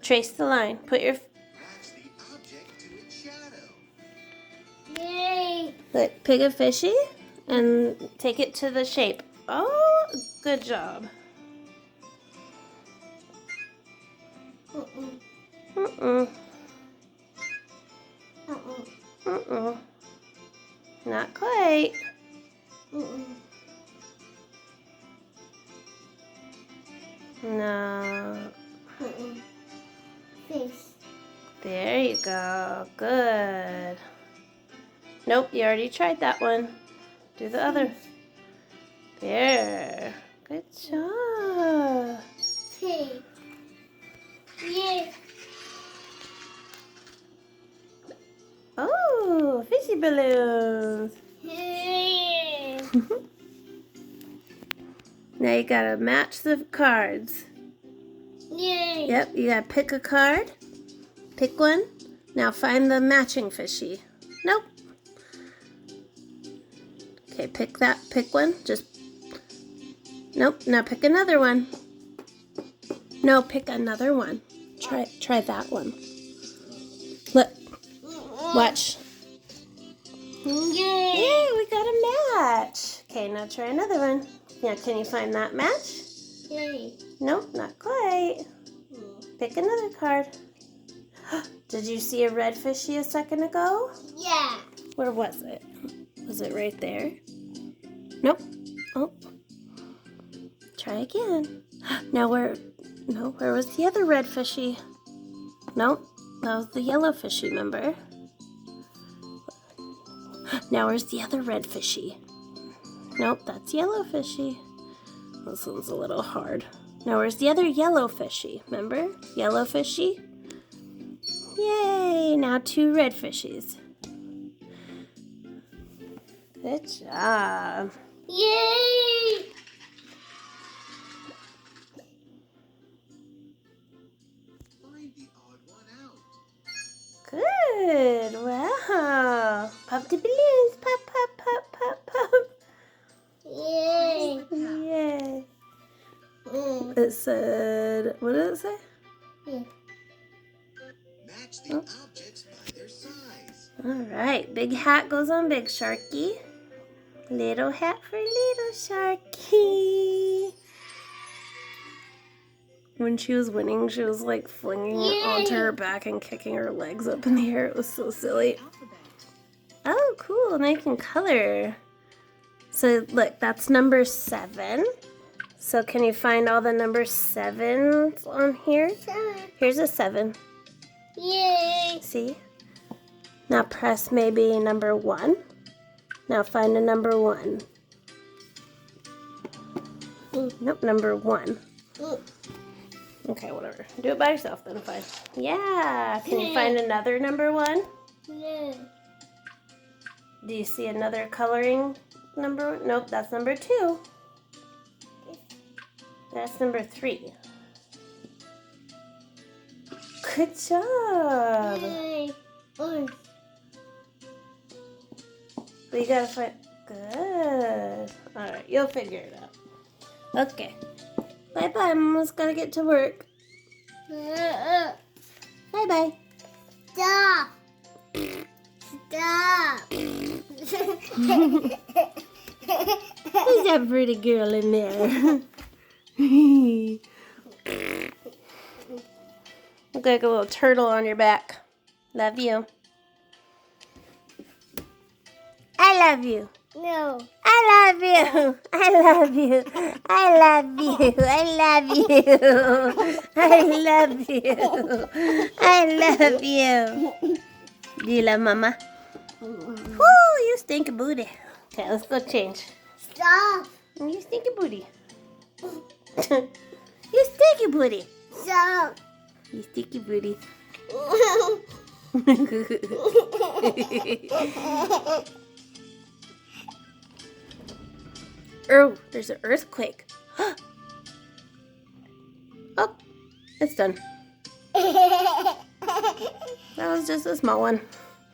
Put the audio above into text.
Trace the line. Put your... Match the object to its shadow. Yay! Look, pick a fishy and take it to the shape. Oh, good job. Mm-mm. Mm-mm. Mm-mm. Mm-mm. Not quite. Mm-mm. No. Mm-mm. Fish. There you go. Good. Nope, you already tried that one. Do the other. There. Good job. Fish. Yay! Oh, fishy balloons. Yay! Now you gotta match the cards. Yay! Yep, you gotta pick a card. Pick one. Now find the matching fishy. Nope. Okay, pick one. Just, nope, now pick another one. No, pick another one. Try that one. Look, watch. Yay! Yay, we got a match. Okay, now try another one. Now, can you find that match? Yay! Nope, not quite. Pick another card. Did you see a red fishy a second ago? Yeah! Where was it? Was it right there? Nope. Oh. Try again. Now where was the other red fishy? Nope. That was the yellow fishy, remember? Now where's the other red fishy? Nope, that's yellow fishy. This one's a little hard. Now where's the other yellow fishy? Remember? Yellow fishy? Yay! Now 2 red fishies. Good job. Yay! Find the odd one out. Good. Wow. Pop the balloons. Pop, pop, pop, pop, pop. Yay! Yay. Mm. It said, what did it say? Yeah. Match the objects by their size. All right. Big hat goes on Big Sharky. Little hat for Little Sharky. When she was winning, she was like flinging it onto her back and kicking her legs up in the air. It was so silly. Oh, cool. Now you can color. So look, that's number 7. So can you find all the number 7s on here? Here's a 7. Yay! See? Now press maybe number 1. Now find a number 1. Nope, number 1. Okay, whatever. Do it by yourself then, fine. Yeah. Can you find another number 1? Yeah. Do you see another coloring number? Nope, that's number 2. That's number 3. Good job. Yay! Oh. But you gotta find. Good. Alright, you'll figure it out. Okay. Bye bye. Mama's gotta get to work. Bye bye. Stop! Stop! Who's that pretty girl in there? Look like a little turtle on your back. Love you. I love you. No. I love you. I love you. I love you. I love you. I love you. I love you. Do you love Mama? Woo, you stinky booty. Okay, let's go change. Stop! You stinky booty. You stinky booty. Stop! You stinky booty. Oh, there's an earthquake. Oh, it's done. That was just a small one.